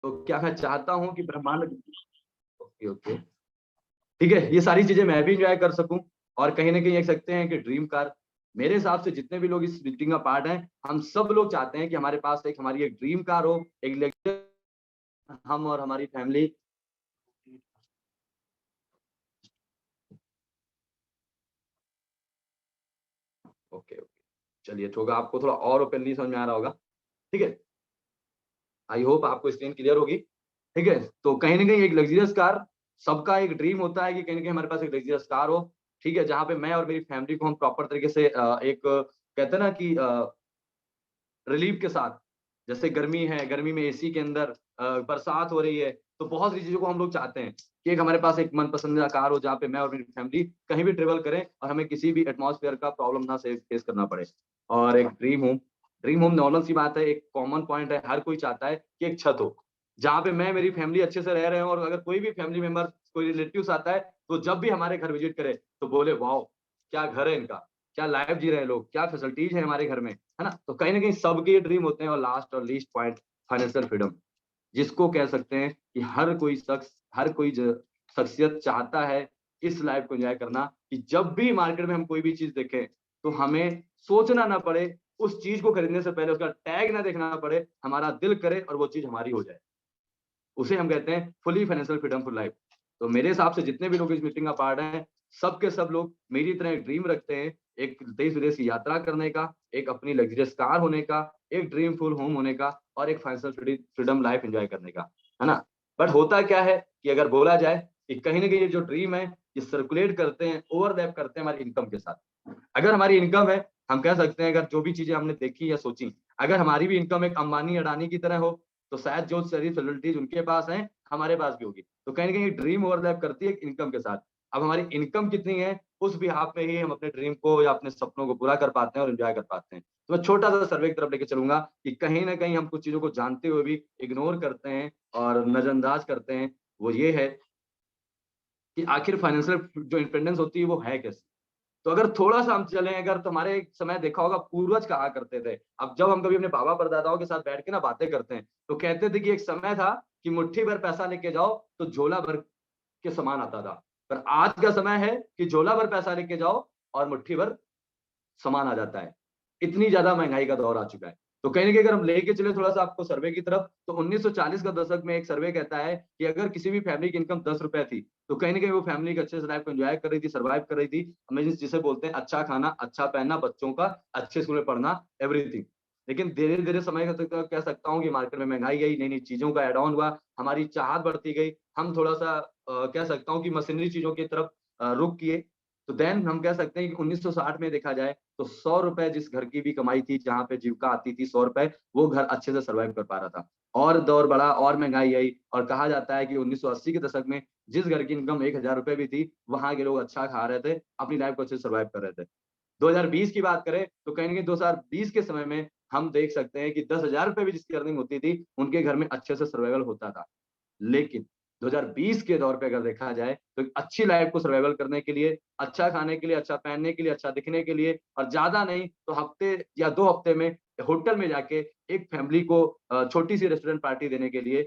तो क्या मैं चाहता हूँ कि ब्रह्मांड, ओके ओके, ठीक है, ये सारी चीजें मैं भी इंजॉय कर सकूं। और कहीं ना कहीं कह सकते हैं कि ड्रीम कार, मेरे हिसाब से जितने भी लोग इस मीटिंग का पार्ट हैं, हम सब लोग चाहते हैं कि हमारे पास एक हमारी एक ड्रीम कार हो, एक हम और हमारी फैमिली। ओके ओके, चलिए, तो आपको थोड़ा और ओपनली समझ में आ रहा होगा, ठीक है। आई होप आपको स्क्रीन क्लियर होगी, ठीक है। तो कहीं ना कहीं एक लग्जरियस कार, सबका एक ड्रीम होता है कि कहीं ना कहीं हमारे पास एक लग्जरियस कार हो, ठीक है, जहाँ पे मैं और मेरी फैमिली को हम प्रॉपर तरीके से एक कहते हैं ना कि रिलीफ के साथ, जैसे गर्मी है, गर्मी में एसी के अंदर बरसात हो रही है, तो बहुत सी चीजों को हम लोग चाहते हैं कि एक हमारे पास एक मन पसंदीदा कार हो, जहाँ पे मैं और मेरी फैमिली कहीं भी ट्रेवल करें और हमें किसी भी एटमॉस्फेयर का प्रॉब्लम ना से फेस करना पड़े। और एक ड्रीम होम नॉर्मल सी बात है, एक कॉमन पॉइंट है, हर कोई चाहता है कि एक छत हो जहाँ पे मैं मेरी फैमिली अच्छे से रह रहे हो, और अगर कोई भी फैमिली मेंबर, कोई रिलेटिव्स आता है, तो जब भी हमारे घर विजिट करे तो बोले वाओ, क्या घर है इनका, क्या लाइफ जी रहे हैं लोग, क्या फैसिलिटीज है हमारे घर में, है ना। तो कहीं ना कहीं सबके ये ड्रीम होते हैं। और लास्ट और लीस्ट पॉइंट, फाइनेंशियल फ्रीडम, जिसको कह सकते हैं कि हर कोई शख्स, हर कोई शख्सियत चाहता है इस लाइफ को एंजॉय करना, कि जब भी मार्केट में हम कोई भी चीज देखें तो हमें सोचना ना पड़े, उस चीज को खरीदने से पहले उसका टैग ना देखना पड़े, हमारा दिल करे और वो चीज हमारी हो जाए, उसे हम कहते हैं fully financial freedom for life. तो मेरे हिसाब से जितने भी लोग इस मीटिंग का पार्ट हैं, सब के सब लोग मेरी तरह एक ड्रीम रखते हैं, एक देश विदेश की यात्रा करने का, एक अपनी लग्जरियस कार होने का, एक ड्रीम फुल होम होने का, और एक फाइनेंशियल फ्रीडम लाइफ एंजॉय करने का, है ना। बट होता क्या है कि अगर बोला जाए कि कहीं ना कहीं ये जो ड्रीम है, ये सर्कुलेट करते हैं, ओवरलैप करते हैं हमारी इनकम के साथ। अगर हमारी इनकम है, हम कह सकते हैं, अगर जो भी चीजें हमने देखी या सोची, अगर हमारी भी इनकम एक अंबानी अडानी की तरह हो, तो शायद जो सारी फैसिलिटीज उनके पास हैं, हमारे पास भी होगी। तो कहीं ना कहीं ड्रीम ओवरलैप करती है इनकम के साथ। अब हमारी इनकम कितनी है, उस बिहाफ में ही हम अपने ड्रीम को या अपने सपनों को पूरा कर पाते हैं और एंजॉय कर पाते हैं। तो मैं छोटा सा सर्वे की तरफ लेके चलूंगा कि कहीं ना कहीं हम कुछ चीजों को जानते हुए भी इग्नोर करते हैं और नजरअंदाज करते हैं। वो ये है कि आखिर फाइनेंशियल जो इंडिपेंडेंस होती है वो है कैसे। तो अगर थोड़ा सा हम चलें, अगर तुम्हारे एक समय देखा होगा, पूर्वज कहा करते थे, अब जब हम कभी अपने बाबा परदादाओं के साथ बैठ के ना बातें करते हैं, तो कहते थे कि एक समय था कि मुट्ठी भर पैसा लेके जाओ तो झोला भर के सामान आता था। पर आज का समय है कि झोला भर पैसा लेके जाओ और मुट्ठी भर सामान आ जाता है। इतनी ज्यादा महंगाई का दौर आ चुका है। तो कहीं ना कहीं अगर हम लेके चले थोड़ा सा आपको सर्वे की तरफ, तो 1940 का दशक में एक सर्वे कहता है कि अगर किसी भी फैमिली की इनकम 10 रुपए थी, तो कहीं ना कहीं वो फैमिली एक अच्छे से लाइफ को एंजॉय कर रही थी, सर्वाइव कर रही थी। हमें जिसे बोलते हैं अच्छा खाना, अच्छा पहनना, बच्चों का अच्छे स्कूल में पढ़ना, एवरीथिंग। लेकिन धीरे धीरे समय का कह सकता हूँ कि मार्केट में महंगाई आई, नई नई चीजों का एड ऑन हुआ, हमारी चाहत बढ़ती गई, हम थोड़ा सा कह सकता हूँ कि मशीनरी चीजों की तरफ रुख किए। तो देन हम कह सकते हैं कि 1960 में देखा जाए तो 100 रुपए जिस घर की भी कमाई थी, जहां पे जीविका आती थी 100 रुपए, वो घर अच्छे से सर्वाइव कर पा रहा था। और दौर बढ़ा और महंगाई आई, और कहा जाता है कि 1980 के दशक में जिस घर की इनकम 1000 रुपए भी थी, वहां के लोग अच्छा खा रहे थे, अपनी लाइफ को अच्छे से सर्वाइव कर रहे थे। 2020 की बात करें तो कहीं ना कहीं 2020 के समय में हम देख सकते हैं कि 10,000 रुपए भी जिसकी अर्निंग होती थी, उनके घर में अच्छे से सर्वाइवल होता था। लेकिन 2020 के दौर पे अगर देखा जाए तो एक अच्छी लाइफ को सर्वाइवल करने के लिए, अच्छा खाने के लिए, अच्छा पहनने के लिए, अच्छा दिखने के लिए, और ज्यादा नहीं तो हफ्ते या 2 हफ्ते में होटल में जाके एक फैमिली को छोटी सी रेस्टोरेंट पार्टी देने के लिए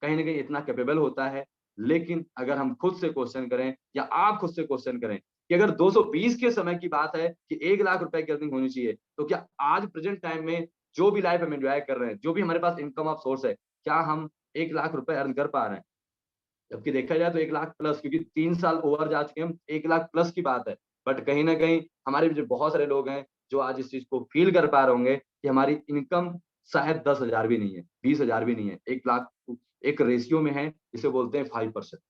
कहीं ना कहीं इतना कैपेबल होता है। लेकिन अगर हम खुद से क्वेश्चन करें, या आप खुद से क्वेश्चन करें कि अगर 220 के समय की बात है कि 1 लाख रुपए की अर्निंग होनी चाहिए, तो क्या आज प्रेजेंट टाइम में जो भी लाइफ हम एंजॉय कर रहे हैं, जो भी हमारे पास इनकम ऑफ सोर्स है, क्या हम 1 लाख रुपए अर्न कर पा रहे हैं? जबकि देखा जाए तो 1 लाख प्लस, क्योंकि 3 साल ओवर जा चुके हैं, हम 1 लाख प्लस की बात है। बट कहीं ना कहीं हमारे जो बहुत सारे लोग हैं जो आज इस चीज को फील कर पा रहे होंगे कि हमारी इनकम शायद 10,000 भी नहीं है, 20,000 भी नहीं है, 1 लाख एक रेशियो में है, जिसे बोलते हैं 5%।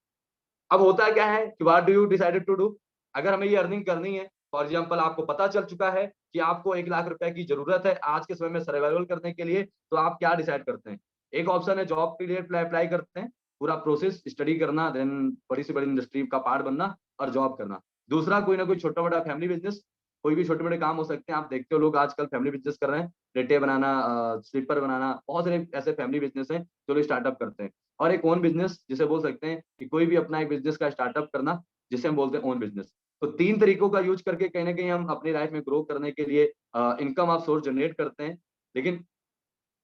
अब होता क्या है कि what do you decided to do. अगर हमें ये अर्निंग करनी है, फॉर एग्जाम्पल आपको पता चल चुका है कि आपको 1 लाख रुपए की जरूरत है आज के समय में सर्वाइवल करने के लिए, तो आप क्या डिसाइड करते हैं? एक ऑप्शन है जॉब के लिए अप्लाई करते हैं, पूरा प्रोसेस स्टडी करना, देन बड़ी से बड़ी इंडस्ट्री का पार्ट बनना और जॉब करना। दूसरा कोई ना कोई छोटा बड़ा फैमिली बिजनेस, कोई भी छोटे बड़े काम हो सकते हैं। आप देखते हो लोग आजकल फैमिली बिजनेस कर रहे हैं, प्लेटें बनाना, स्लीपर बनाना, बहुत सारे ऐसे फैमिली बिजनेस हैं जो लोग स्टार्टअप करते हैं। और एक ओन बिजनेस, जिसे बोल सकते हैं कि कोई भी अपना एक बिजनेस का स्टार्टअप करना, जिसे हम बोलते हैं ओन बिजनेस। तो 3 तरीकों का यूज करके कहीं ना कहीं हम अपनी लाइफ में ग्रो करने के लिए इनकम ऑफ सोर्स जनरेट करते हैं। लेकिन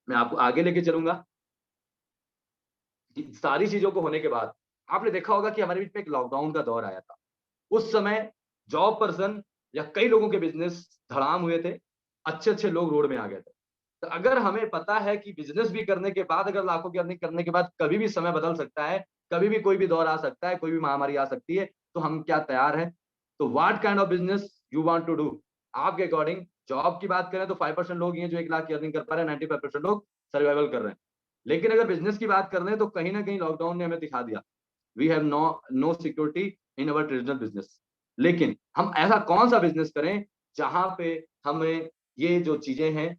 मैं आपको आगे लेके चलूंगा सारी चीजों को होने के बाद आपने देखा होगा कि हमारे बीच में एक लॉकडाउन का दौर आया था। उस समय जॉब पर्सन या कई लोगों के बिजनेस धड़ाम हुए थे, अच्छे-अच्छे लोग रोड में आ गए थे। तो अगर हमें पता है कि बिजनेस भी करने के बाद अगर लाखों की अर्निंग करने के बाद कभी भी समय बदल सकता है, कभी भी कोई भी दौर आ सकता है, कोई भी महामारी आ सकती है, तो हम क्या तैयार हैं? तो what kind of business you want to do? आपके अकॉर्डिंग जॉब की बात करें तो 5% लोग ही हैं जो 1 लाख की अर्निंग कर पा रहे हैं, 95% लोग सर्वाइवल कर रहे हैं। लेकिन अगर बिजनेस की बात कर रहे हैं तो कहीं न कहीं लॉकडाउन ने हमें दिखा दिया, we have no security in our traditional business. लेकिन हम ऐसा कौन-सा बिजनेस करें, जहाँ पे हमें ये जो चीज़ें हैं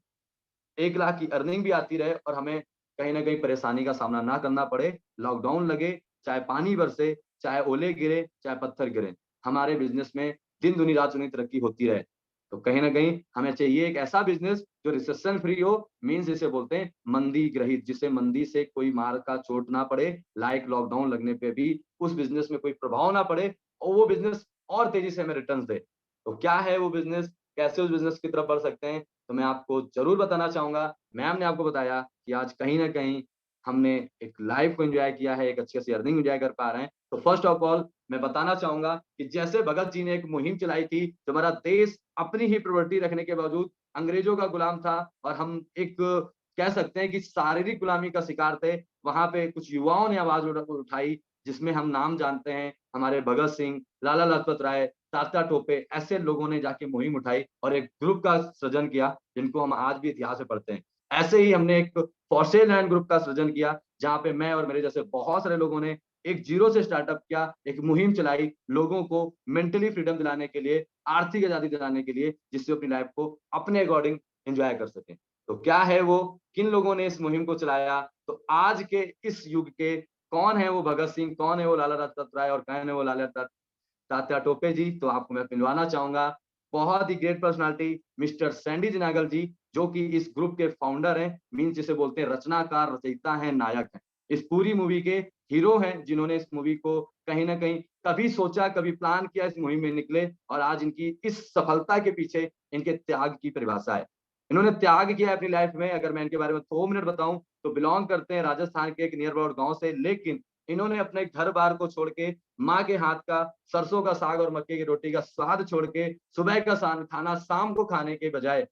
1 लाख की अर्निंग भी आती रहे और हमें कहीं न कहीं परेशानी का सामना ना करना पड़े, लॉकडाउन लगे, चाहे पानी बरसे, चाहे ओले गिरे, चाहे पत्थर गिरे, हमारे बिज़नेस में दिन-दूनी रात-चौगुनी तरक्की होती रहे। तो कहीं न कहीं हमें चाहिए एक ऐसा बिज़नेस जो रिसेशन फ्री हो, मीन्स जिसे बोलते हैं मंदी ग्रहित, जिसे मंदी से कोई मार का चोट ना पड़े, लाइक लॉकडाउन लगने पे भी उस बिज़नेस में कोई प्रभाव ना पड़े और वो बिज़नेस और तेज़ी से हमें रिटर्न्स दे। तो क्या है वो बिज़नेस? कैसे उस बिज़नेस की तरफ बढ़ सकते हैं? तो मैं आपको ज़रूर बताना चाहूँगा। मैम ने आपको बताया कि आज कहीं न कहीं हमने एक लाइफ़ को एन्जॉय किया है, एक अच्छी-सी अर्निंग एन्जॉय कर पा रहे हैं। तो फर्स्ट ऑफ ऑल मैं बताना चाहूँगा कि जैसे भगत जी ने एक मुहिम चलाई थी, जो हमारा देश अपनी ही प्रॉपर्टी रखने के बावजूद अंग्रेज़ों का गुलाम था और हम एक कह सकते हैं कि शारीरिक गुलामी का शिकार थे। वहाँ पे कुछ युवाओं ने आवाज़ उठाई, जिसमें हम नाम जानते हैं, हमारे भगत सिंह, लाला लाजपत राय, तात्या टोपे, ऐसे लोगों ने जाके मुहिम उठाई और एक ग्रुप का सृजन किया, जिनको हम आज भी इतिहास में पढ़ते हैं। ऐसे ही हमने एक फॉर सेल लैंड ग्रुप का सृजन किया, जहाँ पे मैं और मेरे जैसे बहुत सारे लोगों ने एक ज़ीरो से स्टार्टअप किया, एक मुहिम चलाई, लोगों को मेंटली फ्रीडम दिलाने के लिए, आर्थिक आज़ादी दिलाने के लिए, जिससे वो अपनी लाइफ़ को अपने अकॉर्डिंग एन्जॉय कर सकें। तो क्या है वो? किन लोगों ने इस मुहिम को चलाया? तो आज के इस युग के कौन है वो भगत सिंह, कौन है वो लाला लाजपत राय और कौन है वो लाला तात्या टोपे जी, तो आपको मैं मिलवाना चाहूँगा, बहुत ही great personality mister Sandy Nagal ji, जो कि इस ग्रुप के फाउंडर हैं, मीन्स जिसे बोलते हैं रचनाकार, रचयिता हैं, नायक हैं। इस पूरी मूवी के हीरो हैं, जिन्होंने इस मूवी को कहीं न कहीं कभी सोचा, कभी प्लान किया, इस मुहिम में निकले और आज इनकी इस सफलता के पीछे इनके त्याग की परिभाषा है। इन्होंने त्याग किया है अपनी लाइफ में, अगर मैं इनके बारे में 2 मिनट बताऊँ, तो बिलॉन्ग करते हैं राजस्थान के एक नियर अबाउट गाँव से, लेकिन इन्होंने अपने घर-बार को छोड़ के माँ के हाथ का सरसों का साग और मक्के की रोटी का स्वाद छोड़ के सुबह का खाना शाम को खाने के बजाय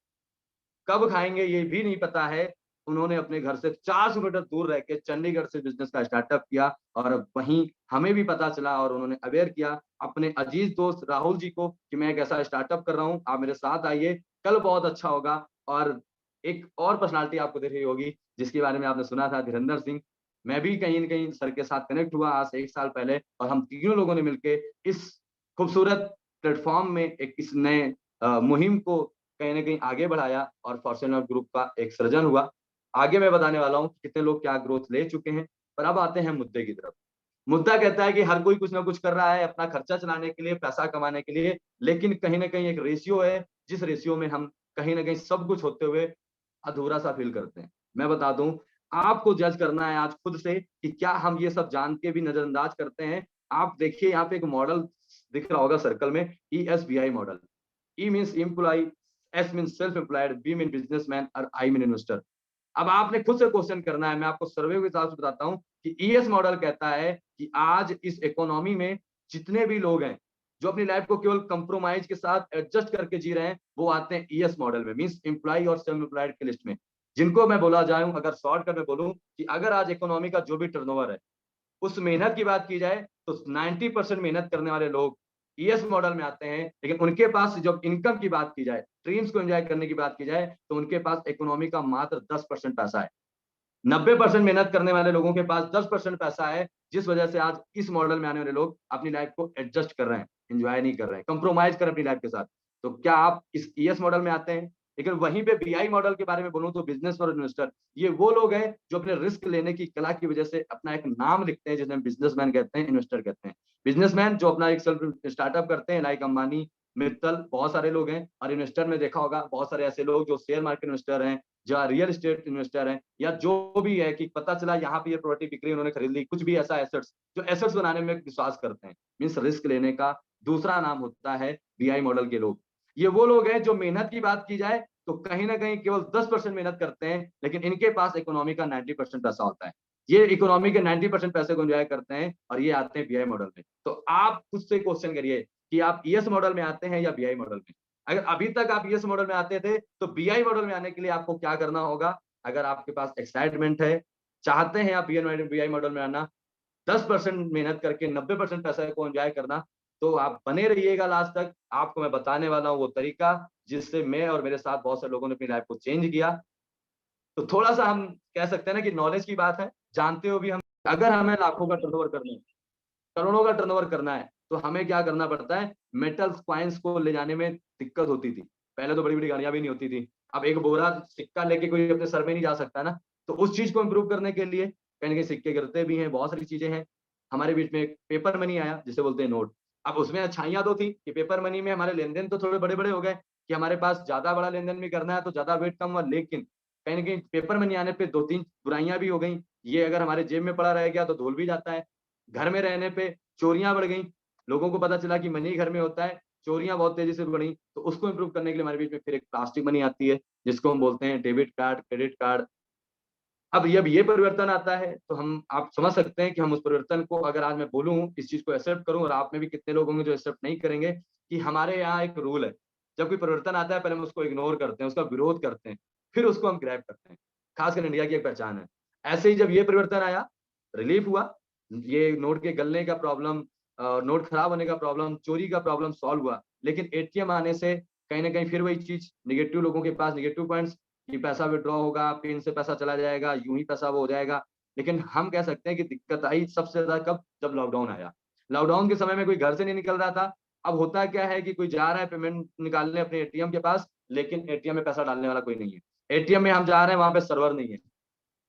कब खाएँगे ये भी नहीं पता है। उन्होंने अपने घर से 400 मीटर दूर रह के चंडीगढ़ से बिज़नेस का स्टार्टअप किया और अब वहीं हमें भी पता चला और उन्होंने अवेयर किया अपने अजीज़ दोस्त राहुल जी को कि मैं एक ऐसा स्टार्टअप कर रहा हूँ, आप मेरे साथ आइए, कल बहुत अच्छा होगा। और एक और पर्सनैलिटी आपको दिख रही होगी, जिसके बारे में आपने सुना था, धीरेंद्र सिंह। मैं भी कहीं न कहीं सर के साथ कनेक्ट हुआ आज से 1 साल पहले और हम तीनों लोगों ने मिलके इस खूबसूरत प्लेटफ़ॉर्म में एक इस नए मुहिम को कहीं न कहीं आगे बढ़ाया और फॉर्च्यूनर ग्रुप का एक सृजन हुआ। आगे मैं बताने वाला हूँ कि कितने लोग क्या ग्रोथ ले चुके हैं, पर अब आते हैं मुद्दे की तरफ। मुद्दा कहता है कि हर कोई कुछ ना कुछ कर रहा है अपना खर्चा चलाने के लिए, पैसा कमाने के लिए, लेकिन कहीं न कहीं एक रेशियो है, जिस रेशियो में हम कहीं न कहीं सब कुछ होते हुए अधूरा-सा फ़ील करते हैं। मैं बता दूँ, आपको जज करना है आज खुद से कि क्या हम ये सब जान के भी नज़रअंदाज करते हैं। आप देखिए यहाँ पे एक मॉडल दिख रहा होगा सर्कल में, ESBI model. E means employee, S means self employed, B mean businessman और आई मीन इन्वेस्टर। अब आपने खुद से क्वेश्चन करना है, मैं आपको सर्वे के हिसाब से बताता हूँ कि ईएस मॉडल कहता है कि आज इस इकोनॉमी में जितने भी लोग हैं, जो अपनी लाइफ को केवल कंप्रोमाइज़ के साथ एडजस्ट करके जी रहे हैं, वो आते हैं ईएस मॉडल में, मीन्स एम्प्लॉयी और सेल्फ एम्प्लॉयड की लिस्ट में। जिनको मैं बोला जाऊँ, अगर शॉर्टकट में बोलूँ कि अगर आज इकोनॉमी का जो भी टर्नओवर है, उस मेहनत की बात की जाए तो 90% मेहनत करने वाले लोग ईएस मॉडल में आते हैं, लेकिन उनके पास जब इनकम की बात की जाए, ड्रीम्स को एन्जॉय करने की बात की जाए, तो उनके पास इकोनॉमी का मात्र 10% पैसा है। 90% मेहनत करने वाले लोगों के पास 10% पैसा है, जिस वजह से आज इस मॉडल में आने वाले लोग अपनी लाइफ को एडजस्ट कर रहे हैं, एन्जॉय नहीं कर रहे हैं, कंप्रोमाइज़ कर रहे हैं अपनी लाइफ के साथ। तो क्या आप इस ईएस मॉडल में आते हैं? लेकिन वहीं पे बीआई मॉडल के बारे में बोलूँ तो बिज़नेस और इन्वेस्टर, ये वो लोग हैं जो अपने रिस्क लेने की कला की वजह से अपना एक नाम लिखते हैं, जिसे हम बिज़नेसमैन कहते हैं, इन्वेस्टर कहते हैं। बिज़नेसमैन जो अपना एक सेल्फ स्टार्टअप करते हैं, लाइक अंबानी, मित्तल, बहुत सारे लोग हैं और इन्वेस्टर में देखा होगा बहुत सारे ऐसे लोग जो शेयर मार्केट इन्वेस्टर हैं, जहाँ रियल एस्टेट इन्वेस्टर हैं या जो भी है कि पता चला यहाँ पे ये प्रॉपर्टी बिक रही है, उन्होंने खरीद ली, कुछ भी ऐसा एसेट्स जो एसेट्स बनाने में विश्वास करते हैं, मीन्स रिस्क लेने का दूसरा नाम होता है बीआई मॉडल के लोग। ये वो लोग हैं जो मेहनत की बात की जाए तो कहीं न कहीं केवल 10% मेहनत करते हैं, लेकिन इनके पास इकोनॉमी का 90% पैसा होता है। ये इकोनॉमी के 90% पैसे को एंजॉय करते हैं और ये आते हैं बीआई मॉडल में। तो आप खुद से क्वेश्चन करिए कि आप ईएस मॉडल में आते हैं या बीआई मॉडल में। अगर अभी तक आप ईएस मॉडल में आते थे तो बीआई मॉडल में आने के लिए आपको क्या करना होगा? अगर आपके पास एक्साइटमेंट है, चाहते हैं आप बीआई मॉडल में आना, 10% मेहनत करके 90% पैसे को एंजॉय करना, तो आप बने रहिएगा लास्ट तक। आपको मैं बताने वाला हूँ वो तरीका जिससे मैं और मेरे साथ बहुत से लोगों ने अपनी लाइफ को चेंज किया। तो थोड़ा-सा हम कह सकते हैं ना कि नॉलेज की बात है, जानते हो भी हम। अगर हमें लाखों का टर्नओवर करना है, करोड़ों का टर्नओवर करना है, तो हमें क्या करना पड़ता है? मेटल्स, कॉइन्स को ले जाने में दिक्कत होती थी। पहले तो बड़ी-बड़ी गाड़ियाँ भी नहीं होती थी। अब एक बोरा सिक्का लेके कोई अपने सर में नहीं जा सकता ना। तो उस चीज़ को इम्प्रूव करने के लिए कहीं न कहीं सिक्के गिरते भी हैं, बहुत सारी चीज़ें हैं। हमारे बीच में एक पेपर मनी आया, जिसे बोलते हैं नोट। अब उसमें अच्छाइयाँ तो थी कि पेपर मनी में हमारे लेन-देन तो थोड़े बड़े-बड़े हो गए कि हमारे पास ज़्यादा बड़ा लेन-देन भी करना है, तो ज़्यादा वेट कम हुआ। लेकिन कहीं न कहीं पेपर मनी आने पे 2-3 बुराइयाँ भी हो गई। ये अगर हमारे जेब में पड़ा रह गया तो धूल भी जाता है। घर में रहने पे चोरियाँ बढ़ गई। लोगों को पता चला कि मनी घर में होता है, चोरियाँ बहुत तेज़ी से बढ़ी। तो उसको इम्प्रूव करने के लिए हमारे बीच में फिर एक प्लास्टिक मनी आती है, जिसको हम बोलते हैं डेबिट कार्ड, क्रेडिट कार्ड। अब जब ये परिवर्तन आता है, तो हम आप समझ सकते हैं कि हम उस परिवर्तन को, अगर आज मैं बोलूँ, इस चीज़ को एक्सेप्ट करूँ, और आप में भी कितने लोग होंगे जो एक्सेप्ट नहीं करेंगे कि हमारे यहाँ एक रूल है। जब कोई परिवर्तन आता है, पहले हम उसको इग्नोर करते हैं, उसका विरोध करते हैं, फिर उसको हम ग्रैब करते हैं। खासकर इंडिया की एक पहचान है। ऐसे ही जब ये परिवर्तन आया, रिलीफ हुआ, ये नोट के गलने का प्रॉब्लम, नोट खराब होने का प्रॉब्लम, चोरी का प्रॉब्लम सॉल्व हुआ। लेकिन एटीएम आने से कहीं न कहीं फिर वही चीज़, नेगेटिव लोगों के पास नेगेटिव पॉइंट्स, कि पैसा विथड्रॉ होगा, पिन से पैसा चला जाएगा, यूँ ही पैसा वो हो जाएगा। लेकिन हम कह सकते हैं कि दिक्कत आई सबसे ज़्यादा कब? जब लॉकडाउन आया। लॉकडाउन के समय में कोई घर से नहीं निकल रहा था। अब होता क्या है कि कोई जा रहा है पेमेंट निकालने अपने एटीएम के पास, लेकिन एटीएम में पैसा डालने वाला कोई नहीं है। एटीएम में हम जा रहे हैं, वहाँ पे सर्वर नहीं है।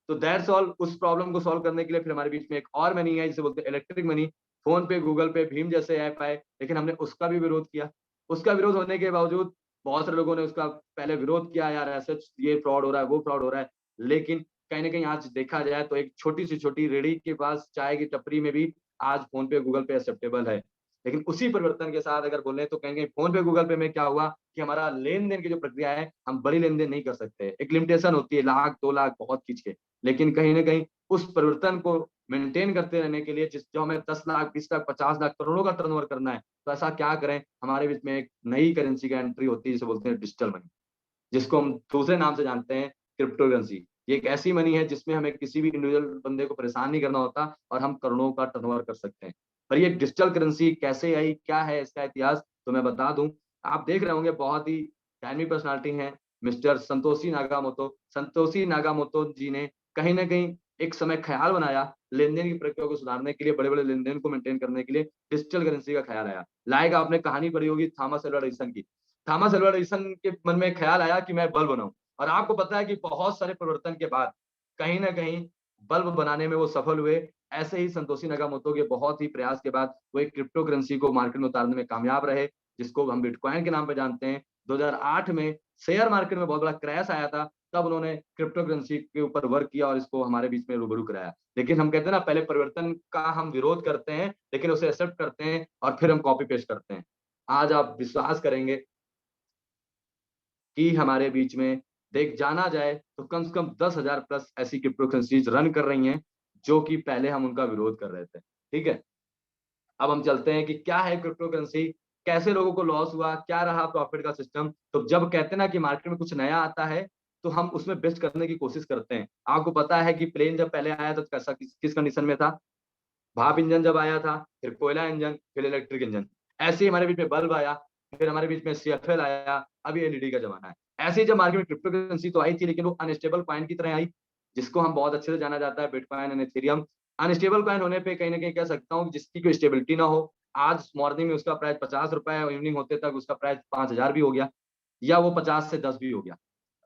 तो दैट्स ऑल। उस प्रॉब्लम को सॉल्व करने के लिए फिर हमारे बीच में एक और मनी है, जिसे बोलते हैं इलेक्ट्रिक मनी। फ़ोन पे, गूगल पे, भीम जैसे ऐप आए, लेकिन हमने उसका भी विरोध किया। उसका विरोध होने के बावजूद बहुत सारे लोगों ने उसका पहले विरोध किया, यार ऐसे ये फ्रॉड हो रहा है, वो फ्रॉड हो रहा है। लेकिन कहीं न कहीं आज देखा जाए तो एक छोटी से छोटी रेहड़ी के पास, चाय की टपरी में भी आज फ़ोन पे, गूगल पे एक्सेप्टेबल है। लेकिन उसी परिवर्तन के साथ अगर बोलें तो कहीं न कहीं फ़ोन पे, गूगल पे में क्या हुआ कि हमारा लेन-देन की जो प्रक्रिया है, हम बड़ी लेन-देन नहीं कर सकते। एक लिमिटेशन होती है, लाख, 2 लाख बहुत खींच के। लेकिन कहीं न कहीं उस परिवर्तन को मेंटेन करते रहने के लिए, जो हमें 10 लाख, 20 लाख, 50 लाख, करोड़ों का टर्नओवर करना है, तो ऐसा क्या करें? हमारे बीच में एक नई करेंसी का एंट्री होती है, जिसे बोलते हैं डिजिटल मनी, जिसको हम दूसरे नाम से जानते हैं क्रिप्टो करेंसी। ये एक ऐसी मनी है जिसमें हमें किसी भी इंडिविजुअल बंदे को परेशान नहीं करना होता और हम करोड़ों का टर्नओवर कर सकते हैं। पर ये डिजिटल करेंसी कैसे आई? क्या है इसका इतिहास? तो मैं बता दूँ, आप देख रहे होंगे बहुत ही डायनामिक पर्सनैलिटी हैं, mister Satoshi Nakamoto. Satoshi Nakamoto ji ने कहीं न कहीं एक समय ख़्याल बनाया, लेन-देन की प्रक्रिया को सुधारने के लिए, बड़े-बड़े लेन-देन को मेंटेन करने के लिए डिजिटल करेंसी का ख़्याल आया। लाइक आपने कहानी पढ़ी होगी थॉमस अल्वा एडिसन की। थॉमस अल्वा एडिसन के मन में ख़्याल आया कि मैं बल्ब बनाऊँ, और आपको पता है कि बहुत सारे परिवर्तन के बाद कहीं न कहीं बल्ब बनाने में वो सफल हुए। ऐसे ही संतोषी नाकामोटो के बहुत ही प्रयास के बाद वो एक क्रिप्टो करेंसी को मार्केट में उतारने में कामयाब रहे, जिसको हम बिटकॉइन के नाम पे जानते हैं। 2008 में शेयर मार्केट में बहुत बड़ा क्रैश आया था, तब उन्होंने क्रिप्टो करेंसी के ऊपर वर्क किया और इसको हमारे बीच में रूबरू कराया। लेकिन हम कहते हैं ना, पहले परिवर्तन का हम विरोध करते हैं, लेकिन उसे एक्सेप्ट करते हैं और फिर हम कॉपी पेस्ट करते हैं। आज आप विश्वास करेंगे कि हमारे बीच में देख जाना जाए तो कम से कम 10,000 प्लस ऐसी क्रिप्टो करेंसीज़ रन कर रही हैं, जो कि पहले हम उनका विरोध कर रहे थे। ठीक है? अब हम चलते हैं कि क्या है क्रिप्टो करेंसी, कैसे लोगों को लॉस हुआ, क्या रहा प्रॉफिट का सिस्टम। तो जब कहते हैं ना कि मार्केट में कुछ नया आता है, तो हम उसमें बेस्ट करने की कोशिश करते हैं। आपको पता है कि प्लेन जब पहले आया तो कैसा किस कंडीशन में था? भाप इंजन जब आया था, फिर कोयला इंजन, फिर इलेक्ट्रिक इंजन। ऐसे ही हमारे बीच में बल्ब आया, फिर हमारे बीच में सीएफएल आया, अभी एलईडी का ज़माना है। ऐसे ही जब मार्केट में क्रिप्टो करेंसी तो आई थी, लेकिन वो अनस्टेबल कॉइन की तरह आई, जिसको हम बहुत अच्छे से जाना जाता है, bitcoin and Ethereum. Unstable coin होने पे कहीं न कहीं कह सकता हूँ जिसकी कोई स्टेबिलिटी ना हो। आज मॉर्निंग में उसका प्राइस ₹50 है और इवनिंग होते तक उसका प्राइस 5,000 भी हो गया, या वो 50 से 10 भी हो गया।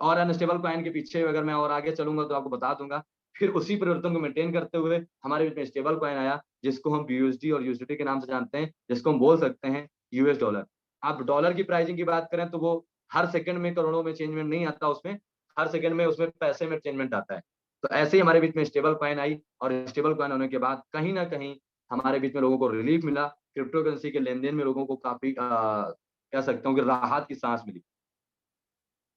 और अनस्टेबल कॉइन के पीछे अगर मैं और आगे चलूँगा तो आपको बता दूँगा। फिर उसी परिवर्तन को मेंटेन करते हुए हमारे बीच में स्टेबल कॉइन आया, जिसको हम बीयूएसडी और यूएसडीटी के नाम से जानते हैं, जिसको हम बोल सकते हैं यूएस डॉलर। आप डॉलर की प्राइसिंग की बात करें तो वो हर सेकंड में करोड़ों में चेंजमेंट नहीं आता उसमें, हर सेकंड में उसमें पैसे में चेंजमेंट आता है। तो ऐसे ही हमारे बीच में स्टेबल कॉइन आई, और स्टेबल कॉइन होने के बाद कहीं न कहीं हमारे बीच में लोगों को रिलीफ मिला। क्रिप्टो करेंसी के लेन-देन में लोगों को काफ़ी कह सकता हूँ कि राहत की साँस मिली।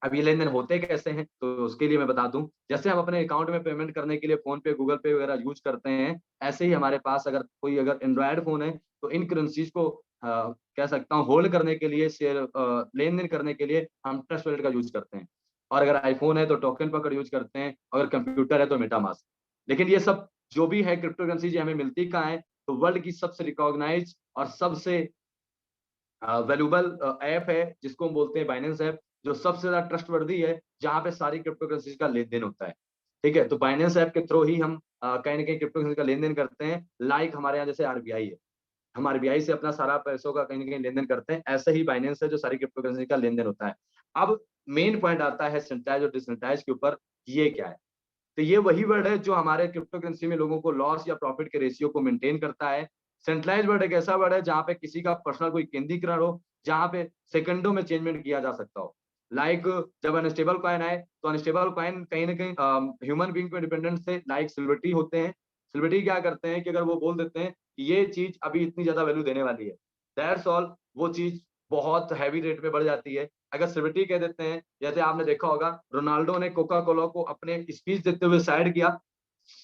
अब ये लेन-देन होते कैसे हैं? तो उसके लिए मैं बता दूँ, जैसे हम अपने अकाउंट में पेमेंट करने के लिए फ़ोन पे, गूगल पे वगैरह यूज़ करते हैं, ऐसे ही हमारे पास अगर कोई अगर एंड्रॉयड फ़ोन है, तो इन करेंसीज़ को कह सकता हूँ होल्ड करने के लिए लेन-देन करने के लिए हम ट्रस्ट वॉलेट का यूज़ करते हैं। और अगर आईफ़ोन है तो टोकन पकड़ यूज़ करते हैं, अगर कंप्यूटर है तो मेटामास्क। लेकिन ये सब जो भी है क्रिप्टो करेंसी हमें मिलती कहाँ है? तो वर्ल्ड की सबसे रिकॉग्नाइज़्ड और सबसे वैल्यूएबल ऐप है जिसको हम बोलते हैं बाइनेंस ऐप, जो सबसे ज़्यादा ट्रस्टवर्दी है, जहाँ पे सारी क्रिप्टो करेंसीज़ का लेन-देन होता है। ठीक है? तो बाइनेंस ऐप के थ्रू ही हम कहीं न कहीं क्रिप्टो करेंसी का लेन-देन करते हैं, लाइक हमारे यहाँ जैसे आरबीआई है। हम आरबीआई से अपना सारा पैसों का कहीं न कहीं लेन-देन करते हैं, ऐसे ही बाइनेंस है जो सारी क्रिप्टो करेंसी का लेन-देन होता है। अब मेन पॉइंट आता है सेंट्रलाइज़ और डिसेंट्रलाइज़ के ऊपर, ये क्या है? तो ये वही वर्ड है जो हमारे क्रिप्टो करेंसी में लोगों को लॉस या प्रॉफिट के रेशियो को मेंटेन करता है। सेंट्रलाइज़्ड वर्ड एक ऐसा वर्ड है जहाँ पे किसी का पर्सनल कोई केंद्रीकरण हो, जहाँ पे सेकंडों में चेंजमेंट किया जा सकता हो। लाइक जब अनस्टेबल कॉइन आए, तो अनस्टेबल कॉइन कहीं न कहीं ह्यूमन बीइंग पे डिपेंडेंट थे, लाइक सेलिब्रिटी होते हैं। सेलिब्रिटी क्या करते हैं कि अगर वो बोल देते हैं कि ये चीज़ अभी इतनी ज़्यादा वैल्यू देने वाली है, दैट्स ऑल, वो चीज़ बहुत हेवी रेट में बढ़ जाती है। अगर सेलिब्रिटी कह देते हैं, जैसे आपने देखा होगा रोनाल्डो ने कोका कोला को अपने स्पीच देते हुए साइड किया,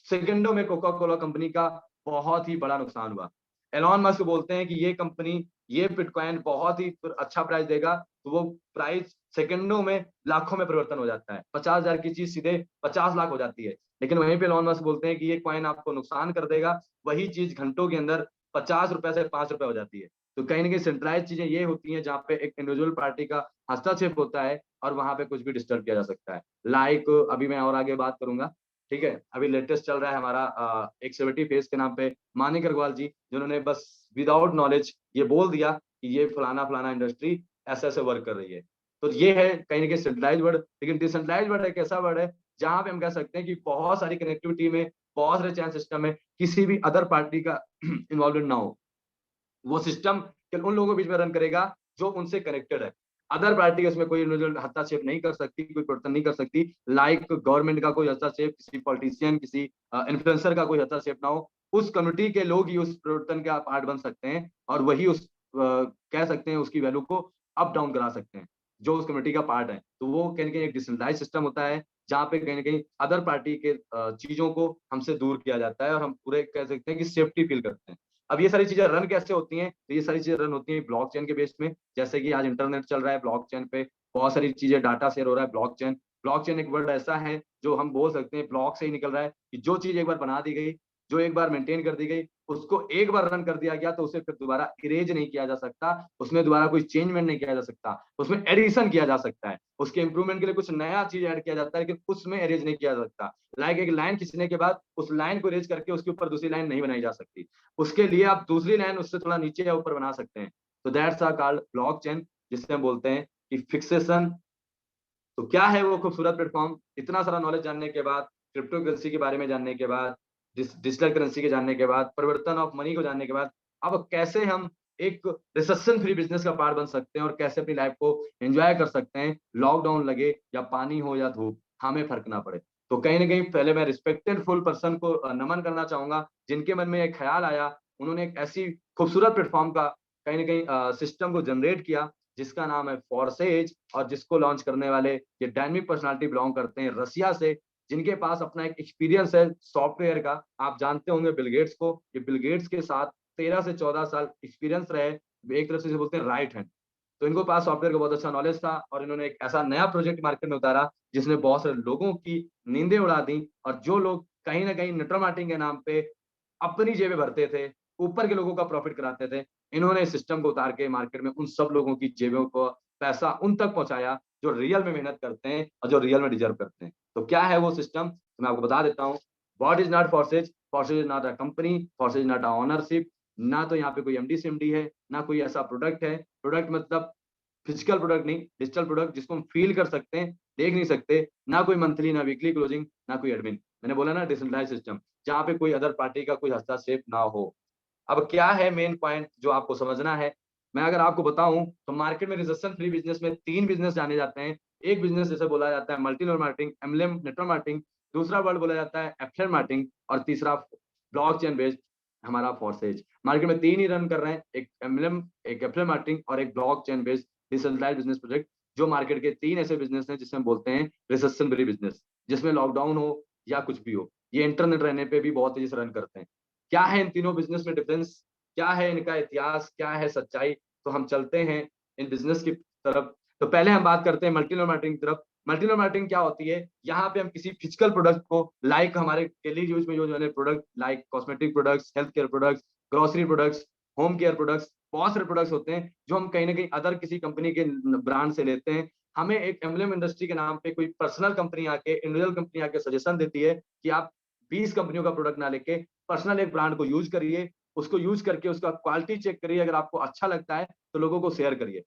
सेकंडों में कोका कोला कंपनी का बहुत ही बड़ा नुकसान हुआ। एलन मस्क बोलते हैं कि ये कंपनी ये बिटकॉइन बहुत ही अच्छा प्राइस देगा, तो वो प्राइस सेकंडों में लाखों में परिवर्तन हो जाता है। 50,000 की चीज़ सीधे 50 लाख हो जाती है। लेकिन वहीं पे एलन मस्क बोलते हैं कि ये कॉइन आपको नुकसान कर देगा, वही चीज़ घंटों के अंदर ₹50 से ₹5 हो जाती है। तो कहीं न कहीं सेंट्रलाइज़्ड चीज़ें ये होती हैं जहाँ पे एक इंडिविजुअल पार्टी का हस्तक्षेप होता है और वहाँ पे कुछ भी डिस्टर्ब किया जा सकता है। लाइक अभी मैं और आगे बात करूँगा, ठीक है? अभी लेटेस्ट चल रहा है हमारा एक सेलिब्रिटी फेस के नाम पे मानिक अग्रवाल जी, जिन्होंने बस विदाउट नॉलेज ये बोल दिया कि ये फलाना-फलाना इंडस्ट्री ऐसे-ऐसे वर्क कर रही है। तो ये है कहीं न कहीं सेंट्रलाइज़्ड वर्ड, लेकिन डिसेंट्रलाइज़्ड वर्ड एक ऐसा वर्ड है जहाँ पे हम कह सकते हैं कि बहुत सारी कनेक्टिविटी में, बहुत सारे चैन सिस्टम में किसी भी अदर पार्टी का इन्वॉल्वमेंट ना हो। वो सिस्टम केवल उन लोगों के बीच में रन करेगा जो उनसे कनेक्टेड है। अदर पार्टी उसमें कोई इंडिविजुअल हस्तक्षेप नहीं कर सकती, कोई परिवर्तन नहीं कर सकती। लाइक गवर्नमेंट का कोई हस्तक्षेप, किसी पॉलिटिशियन, किसी इन्फ्लुएंसर का कोई हस्तक्षेप ना हो। उस कम्युनिटी के लोग ही उस परिवर्तन का पार्ट बन सकते हैं और वही कह सकते हैं उसकी वैल्यू को अप डाउन करा सकते हैं, जो उस कम्युनिटी का पार्ट है। तो वो कहीं न कहीं एक डिसेंट्रलाइज़्ड सिस्टम होता है, जहाँ पे कहीं न कहीं अदर पार्टी के चीज़ों को हमसे दूर किया जाता है और हम पूरे कह सकते हैं कि सेफ्टी फील करते हैं। अब ये सारी चीज़ें रन कैसे होती हैं? तो ये सारी चीज़ें रन होती हैं ब्लॉकचेन के बेस में। जैसे कि आज इंटरनेट चल रहा है ब्लॉकचेन पे, बहुत सारी चीज़ें डाटा शेयर हो रहा है ब्लॉकचेन। ब्लॉकचेन एक वर्ड ऐसा है जो हम बोल सकते हैं ब्लॉक से ही निकल रहा है कि जो चीज़ एक बार बना दी गई, जो एक बार मेंटेन कर दी गई, उसको एक बार रन कर दिया गया तो उसे फिर दोबारा इरेज़ नहीं किया जा सकता, उसमें दोबारा कोई चेंजमेंट नहीं किया जा सकता, उसमें एडिशन किया जा सकता है। उसके इम्प्रूवमेंट के लिए कुछ नया चीज़ ऐड किया जाता है लेकिन उसमें इरेज़ नहीं किया जा सकता। लाइक एक लाइन खींचने के बाद उस लाइन को इरेज़ करके उसके ऊपर दूसरी लाइन नहीं बनाई जा सकती। उसके लिए आप दूसरी लाइन उससे थोड़ा नीचे या ऊपर बना सकते हैं। तो दैट्स कॉल्ड ब्लॉकचेन, जिसे हम बोलते हैं कि फिक्सेशन। तो क्या है वो खूबसूरत प्लेटफ़ॉर्म? इतना सारा नॉलेज जानने के बाद, क्रिप्टो करेंसी के बारे में जानने के बाद, डिजिटल करेंसी के जानने के बाद, परिवर्तन ऑफ मनी को जानने के बाद, अब कैसे हम एक रिसेशन फ्री बिज़नेस का पार्ट बन सकते हैं और कैसे अपनी लाइफ़ को एन्जॉय कर सकते हैं, लॉकडाउन लगे या पानी हो या धूप, हमें फ़र्क ना पड़े। तो कहीं न कहीं पहले मैं रिस्पेक्टेड फुल पर्सन को नमन करना चाहूँगा, जिनके मन में ये ख़्याल आया, उन्होंने एक ऐसी खूबसूरत प्लेटफ़ॉर्म का कहीं न कहीं सिस्टम को जनरेट किया, जिसका नाम है फॉरसेज और जिसको लॉन्च करने वाले ये डायनामिक पर्सनैलिटी बिलॉन्ग करते हैं रसिया से, जिनके पास अपना एक एक्सपीरियंस है सॉफ्टवेयर का। आप जानते होंगे बिल गेट्स को, ये बिल गेट्स के साथ 13 से 14 साल एक्सपीरियंस रहे, एक तरह से इसे बोलते हैं राइट हैंड। तो इनको पास सॉफ्टवेयर का बहुत अच्छा नॉलेज था और इन्होंने एक ऐसा नया प्रोजेक्ट मार्केट में उतारा, जिसने बहुत सारे लोगों की नींदें उड़ा दी और जो लोग कहीं न कहीं नेटवर्क मार्केटिंग के नाम पे अपनी जेबें भरते थे, ऊपर के लोगों का प्रॉफिट कराते थे। इन्होंने इस सिस्टम को उतार के मार्केट में उन सब लोगों की जेबों को पैसा उन तक पहुँचाया, जो रियल में मेहनत करते हैं और जो रियल में डिज़र्व करते हैं। तो क्या है वो सिस्टम? तो मैं आपको बता देता हूँ। What is not Forsage? Forsage is not a company, Forsage is not a ownership. ना तो यहाँ पे कोई एमडी-सीएमडी है, ना कोई ऐसा प्रोडक्ट है। प्रोडक्ट मतलब फिजिकल प्रोडक्ट नहीं, डिजिटल प्रोडक्ट जिसको हम फ़ील कर सकते हैं, देख नहीं सकते। ना कोई मंथली, ना वीकली क्लोजिंग, ना कोई एडमिन। मैंने बोला ना डिसेंट्रलाइज़्ड सिस्टम, जहाँ पे कोई अदर पार्टी का कोई हस्तक्षेप ना हो। अब क्या है मेन पॉइंट जो आपको समझना है? मैं अगर आपको बताऊँ तो मार्केट में रिसेशन फ्री बिज़नेस में 3 बिज़नेस जाने जाते हैं। एक बिज़नेस जिसे बोला जाता है multi level marketing, MLM network marketing, दूसरा वर्ड बोला जाता है एफिलिएट मार्केटिंग और तीसरा ब्लॉकचेन बेस्ड हमारा फॉरसेज। मार्केट में 3 ही रन कर रहे हैं, एक एमएलएम, एक एफिलिएट मार्केटिंग और एक blockchain based decentralised business project, जो मार्केट के 3 ऐसे बिजनेस हैं जिसे हम बोलते हैं रिसेशन फ्री बिजनेस, जिसमें लॉकडाउन हो या कुछ भी हो, ये इंटरनेट रहने पे भी बहुत तेजी से रन करते हैं। क्या है इन तीनों बिजनेस में डिफरेंस, क्या है इनका इतिहास, क्या है सच्चाई, तो हम चलते हैं इन बिजनेस की तरफ। तो पहले हम बात करते हैं मल्टी लेवल मार्केटिंग की तरफ। मल्टी लेवल मार्केटिंग क्या होती है? यहाँ पे हम किसी फिजिकल प्रोडक्ट को, लाइक हमारे डेली यूज में यूज होने product like cosmetic products, health care products, grocery products, home care products, बहुत सारे प्रोडक्ट्स होते हैं जो हम कहीं ना कहीं अदर किसी कंपनी के ब्रांड से लेते हैं। हमें एक एम्बलम इंडस्ट्री के नाम पे कोई पर्सनल कंपनी आके, इंडिविजुअल कंपनी आके सजेशन देती है कि आप 20 कंपनियों का प्रोडक्ट ना लेके पर्सनल एक ब्रांड को यूज करिए, उसको यूज करके उसका क्वालिटी चेक करिए, अगर आपको अच्छा लगता है तो लोगों को शेयर करिए।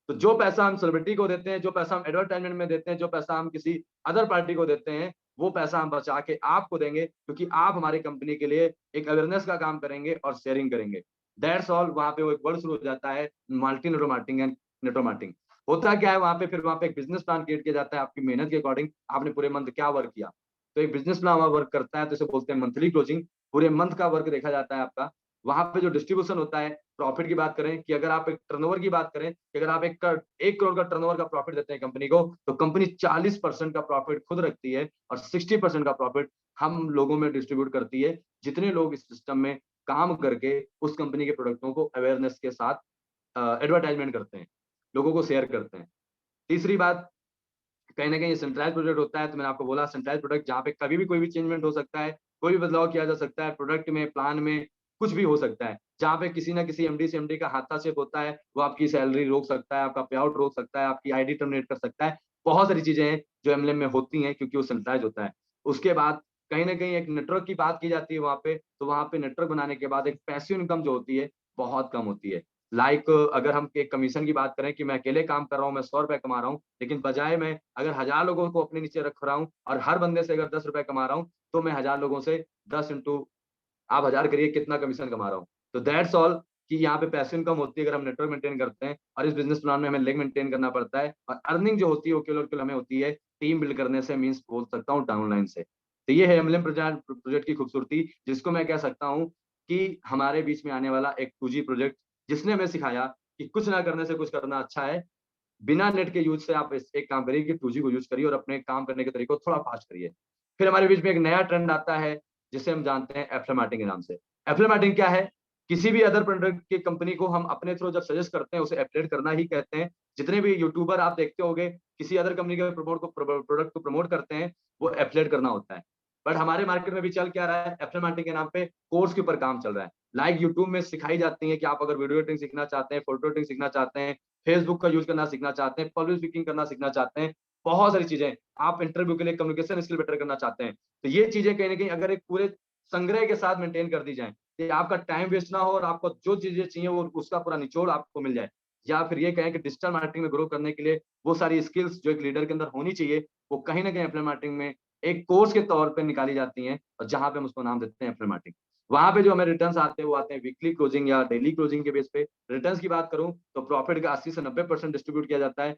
तो जो पैसा हम सेलिब्रिटी को देते हैं, जो पैसा हम एडवर्टाइजमेंट में देते हैं, जो पैसा हम किसी अदर पार्टी को देते हैं, वो पैसा हम बचा के आपको देंगे, क्योंकि आप हमारी कंपनी के लिए एक अवेयरनेस का काम करेंगे और शेयरिंग करेंगे। That's all. वहां पे वो एक वर्ड शुरू हो जाता है, multi network marketing and network marketing. होता क्या है वहां पे? फिर वहां पे एक बिजनेस प्लान क्रिएट किया जाता है आपकी मेहनत के अकॉर्डिंग, आपने पूरे मंथ क्या वर्क किया। तो एक बिजनेस प्लान वहां वर्क करता है, तो इसे बोलते हैं मंथली क्लोजिंग। पूरे मंथ का वर्क देखा जाता है आपका। वहां पे जो डिस्ट्रीब्यूशन होता है, प्रॉफिट की बात करें कि अगर आप एक टर्नओवर की बात करें कि अगर आप 1 करोड़ का टर्नओवर का प्रॉफिट देते हैं कंपनी को, तो कंपनी 40% का प्रॉफिट खुद रखती है और 60% का प्रॉफिट हम लोगों में डिस्ट्रीब्यूट करती है, जितने लोग इस सिस्टम में काम करके उस कंपनी के प्रोडक्टों को अवेयरनेस के साथ एडवर्टाइजमेंट करते हैं, लोगों को शेयर करते हैं। तीसरी बात, कहीं ना कहीं सेंट्रलाइज प्रोडक्ट होता है। तो मैंने आपको बोला सेंट्रलाइज प्रोडक्ट, जहाँ पे कभी भी कोई भी चेंजमेंट हो सकता है, कोई भी बदलाव किया जा सकता है, प्रोडक्ट में, प्लान में, कुछ भी हो सकता है। जहाँ पे किसी ना किसी एमडी से एमडी का हाथाक्षेप होता है, वो आपकी सैलरी रोक सकता है, आपका पे आउट रोक सकता है, आपकी आईडी टर्मिनेट कर सकता है। बहुत सारी चीजें हैं जो एमएलएम में होती हैं, क्योंकि वो सेंट्रलाइज होता है। उसके बाद कहीं ना कहीं एक नेटवर्क की बात की जाती है वहां पे, तो वहां पे नेटवर्क बनाने के बाद एक पैसिव इनकम जो होती है, बहुत कम होती है। अगर हम एक कमीशन की बात करें कि मैं अकेले काम कर रहा हूँ, मैं 100 रुपए कमा रहा हूँ, लेकिन बजाय मैं अगर 1000 लोगों को अपने नीचे रख रहा हूँ और हर बंदे से अगर 10 रुपए कमा रहा हूँ, तो मैं 1000 लोगों से 10 इंटू, आप 1000 करिए कितना कमीशन कमा रहा हूँ। तो दैट्स ऑल कि यहाँ पे पैसे इनकम होती है अगर हम नेटवर्क मेंटेन करते हैं, और इस बिजनेस प्लान में हमें लेग मेंटेन करना पड़ता है, और अर्निंग जो होती है वो केवल और केवल हमें होती है टीम बिल्ड करने से, मीन्स बोल सकता हूँ डाउनलाइन से। तो ये है एमएलएम प्रोजेक्ट की खूबसूरती, जिसको मैं कह सकता हूँ कि हमारे बीच में आने वाला एक 2G प्रोजेक्ट, जिसने हमें सिखाया कि कुछ ना करने से कुछ करना अच्छा है। बिना नेट के यूज से आप एक काम करिए कि 2G को यूज करिए और अपने काम करने के तरीके को थोड़ा फास्ट करिए। फिर हमारे बीच में एक नया ट्रेंड आता है, जिसे हम जानते हैं एफिलिएट मार्केटिंग के नाम से। एफिलिएट मार्केटिंग क्या है? किसी भी अदर प्रोडक्ट की कंपनी को हम अपने थ्रू जब सजेस्ट करते हैं, उसे एफिलिएट करना ही कहते हैं। जितने भी यूट्यूबर आप देखते होंगे, किसी अदर कंपनी के प्रोडक्ट को प्रमोट करते हैं, वो एफिलिएट करना होता है। बट हमारे मार्केट में भी चल क्या रहा है? एफिलिएट मार्केटिंग के नाम पे कोर्स के ऊपर काम चल रहा है। लाइक यूट्यूब में सिखाई जाती है कि आप अगर वीडियो एडिटिंग सीखना चाहते हैं, फोटो एडिटिंग सीखना चाहते हैं, फेसबुक का यूज करना सीखना चाहते हैं, पब्लिक स्पीकिंग करना सीखना चाहते हैं, बहुत सारी चीजें, आप इंटरव्यू के लिए कम्युनिकेशन स्किल बेटर करना चाहते हैं, तो ये चीजें कहीं ना कहीं अगर एक पूरे संग्रह के साथ मेंटेन कर दी जाए, कि आपका टाइम वेस्ट ना हो और आपको जो चीजें चाहिए वो उसका पूरा निचोड़ आपको मिल जाए, या फिर ये कहें कि डिजिटल मार्केटिंग में ग्रो करने के लिए वो सारी स्किल्स जो एक लीडर के अंदर होनी चाहिए, वो कहीं ना कहीं एफिलिएट मार्केटिंग में एक कोर्स के तौर पे निकाली जाती हैं, और जहां पे हम उसको नाम देते हैं एफिलिएट मार्केटिंग। वहां पे जो हमें रिटर्न्स आते हैं वो आते हैं वीकली क्लोजिंग या डेली क्लोजिंग के बेस पे। रिटर्न्स की बात करूं तो प्रॉफिट का 80 से 90% डिस्ट्रीब्यूट किया जाता है।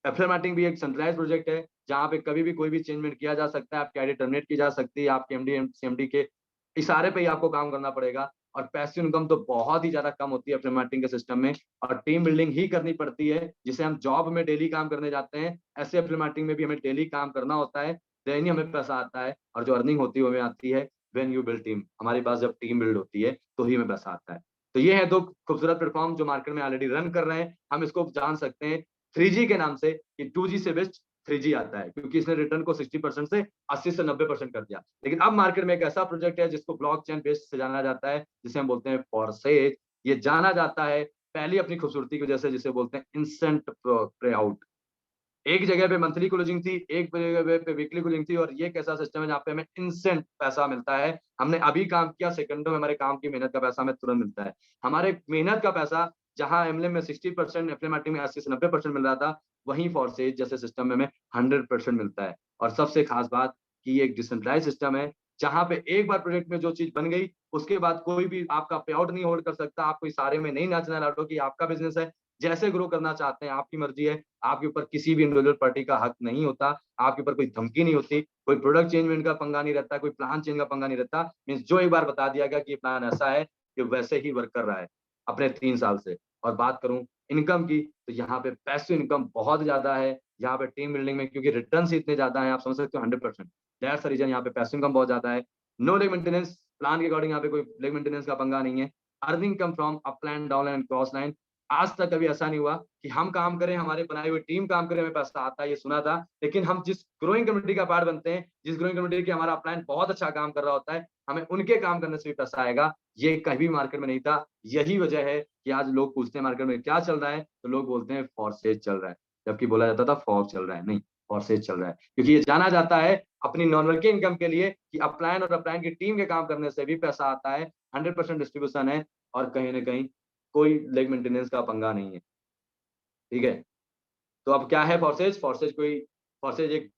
एफिलिएट मार्केटिंग भी एक सेंट्रलाइज्ड प्रोजेक्ट है, जहां पे कभी भी कोई भी चेंजमेंट किया जा सकता है, आपकी आईडी टर्मिनेट की जा सकती है, आपके एमडी सीएमडी के इशारे पे ही आपको काम करना पड़ेगा। और पैसिव इनकम तो बहुत ही ज्यादा कम होती है एफिलिएट मार्केटिंग के सिस्टम में, और टीम बिल्डिंग ही करनी पड़ती है, जिसे हम जॉब में डेली काम करने जाते हैं, ऐसे एफिलिएट मार्केटिंग में भी हमें डेली काम करना होता है, देन ही हमें पैसा आता है, और जो अर्निंग होती है वो हमें आती है व्हेन यू बिल्ड टीम। हमारे पास जब टीम बिल्ड होती है तो ही हमें पैसा आता है। तो ये है दो खूबसूरत प्लेटफॉर्म जो मार्केट में ऑलरेडी रन कर रहे हैं। हम इसको जान सकते हैं 3G के नाम से, कि 2G से बेस्ट 3G आता है, क्योंकि इसने रिटर्न को 60% से 80 से 90% कर दिया। लेकिन अब मार्केट में एक ऐसा प्रोजेक्ट है जिसको ब्लॉकचेन बेस्ड से जाना जाता है, जिसे हम बोलते हैं फॉरसेज। ये जाना जाता है पहली अपनी खूबसूरती की वजह से, जिसे बोलते हैं इंस्टेंट पे आउट। एक जगह पे मंथली क्लोजिंग थी, एक जगह पे वीकली क्लोजिंग थी, और ये एक ऐसा सिस्टम है जहाँ पे हमें इंस्टेंट पैसा मिलता है। हमने अभी काम किया, सेकंडों में हमारे काम की मेहनत का पैसा हमें तुरंत मिलता है। हमारे मेहनत का पैसा जहां एमएलएम में 60%, एफिलिएट मार्केटिंग में 80 से 90% मिल रहा था, वहीं फॉरसेज जैसे सिस्टम में हमें 100% मिलता है। और सबसे खास बात कि ये एक डिसेंट्रलाइज सिस्टम है, जहां पे एक बार प्रोजेक्ट में जो चीज बन गई, उसके बाद कोई भी आपका पे आउट नहीं होल्ड कर सकता। आप कोई सारे में नहीं नाचना लाडो कि आपका बिजनेस है, जैसे ग्रो करना चाहते हैं आपकी मर्जी है। आपके ऊपर किसी भी इंडिविजुअल पार्टी का हक नहीं होता, आपके ऊपर कोई धमकी नहीं होती, कोई प्रोडक्ट चेंजमेंट का पंगा नहीं रहता, कोई प्लान चेंज का पंगा नहीं रहता। मीन्स जो एक बार बता दिया गया कि ये प्लान ऐसा है, ये वैसे ही वर्क कर रहा है अपने 3 साल से। और बात करूं इनकम की, तो यहाँ पे पैसिव इनकम बहुत ज़्यादा है। यहाँ पे टीम बिल्डिंग में क्योंकि रिटर्न्स इतने ज़्यादा हैं, आप समझ सकते हो 100%। दैट्स द रीज़न यहाँ पे पैसिव इनकम बहुत ज़्यादा है। नो लेग मेंटेनेंस, प्लान के अकॉर्डिंग यहाँ पे कोई लेग मेंटेनेंस का पंगा नहीं है। Earning come from up line, down line, cross line. आज तक कभी ऐसा नहीं हुआ कि हम काम करें, हमारे बनाई हुई टीम काम करे, हमें पैसा आता है, ये सुना था। लेकिन हम जिस ग्रोइंग कम्युनिटी का पार्ट बनते हैं, जिस ग्रोइंग कम्युनिटी की हमारा अपलाइन बहुत अच्छा काम कर रहा होता है, हमें उनके काम करने से भी पैसा आएगा। ये कहीं भी मार्केट में नहीं था। यही वजह है कि आज लोग पूछते हैं मार्केट में क्या चल रहा है, तो लोग बोलते हैं फॉरसेज चल रहा है। जबकि बोला जाता था फॉग चल रहा है, नहीं, फॉरसेज चल रहा है। क्योंकि ये जाना जाता है अपनी नॉर्मल की इनकम के लिए कि अपलाइन और अपलाइन की टीम के काम करने से भी पैसा आता है। 100% डिस्ट्रीब्यूशन है और कहीं न कहीं कोई लेग मेंटेनेंस का पंगा नहीं है। ठीक है? तो अब क्या है फॉरसेज? फॉरसेज एक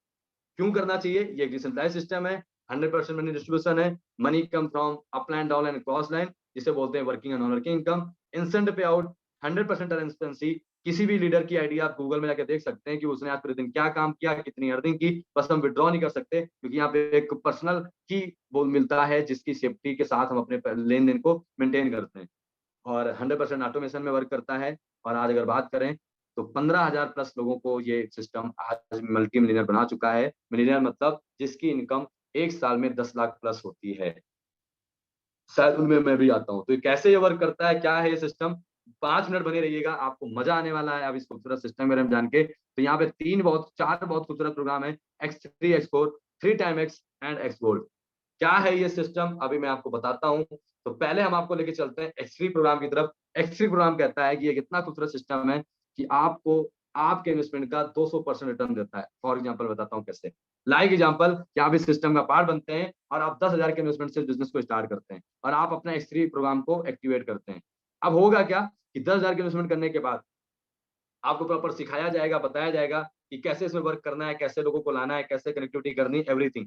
क्यों करना चाहिए? ये एक डिसेंट्रलाइज़ सिस्टम है, 100% मनी डिस्ट्रीब्यूशन है, money come from upline, downline, cross line, जिसे बोलते हैं working and non working income, instant पे आउट, 100% ट्रांसपेरेंसी। किसी भी लीडर की आईडी आप गूगल में जाके देख सकते हैं कि उसने आज पूरे दिन क्या काम किया, कितनी अर्निंग की, बस हम विथड्रॉ नहीं कर सकते क्योंकि यहाँ पे एक पर्सनल की वो मिलता है जिसकी सेफ्टी के साथ हम अपने लेन-देन को मेंटेन करते हैं। और 100% ऑटोमेशन में वर्क करता है। और आज अगर बात करें तो 15,000 प्लस लोगों को ये सिस्टम आज मल्टी मिलियनर बना चुका है। मिलियनर मतलब जिसकी इनकम 1 साल में 10 लाख प्लस होती है। शायद उनमें मैं भी आता हूँ। तो ये कैसे ये वर्क करता है, क्या है ये सिस्टम? 5 मिनट बने रहिएगा, आपको मज़ा आने वाला है अब इस खूबसूरत सिस्टम के बारे में जान के। तो यहाँ पे 4 बहुत खूबसूरत प्रोग्राम है, X3, X4, 3 time X and X gold. क्या है ये सिस्टम? अभी मैं आपको बताता हूँ। तो पहले हम आपको लेके चलते हैं एक्स3 प्रोग्राम की तरफ। एक्स3 प्रोग्राम कहता है कि ये कितना खूबसूरत सिस्टम है कि आपको आपके इन्वेस्टमेंट का 200% रिटर्न देता है। फॉर एग्जांपल बताता हूँ कैसे। लाइक एग्जांपल कि आप इस सिस्टम का पार्ट बनते हैं और आप 10,000 के इन्वेस्टमेंट से बिज़नेस को स्टार्ट करते हैं और आप अपना एक्स3 प्रोग्राम को एक्टिवेट करते हैं। अब होगा क्या कि 10,000 के इन्वेस्टमेंट करने के बाद आपको प्रॉपर सिखाया जाएगा, बताया जाएगा कि कैसे इसमें वर्क करना है, कैसे लोगों को लाना है, कैसे कनेक्टिविटी करनी है, एवरीथिंग,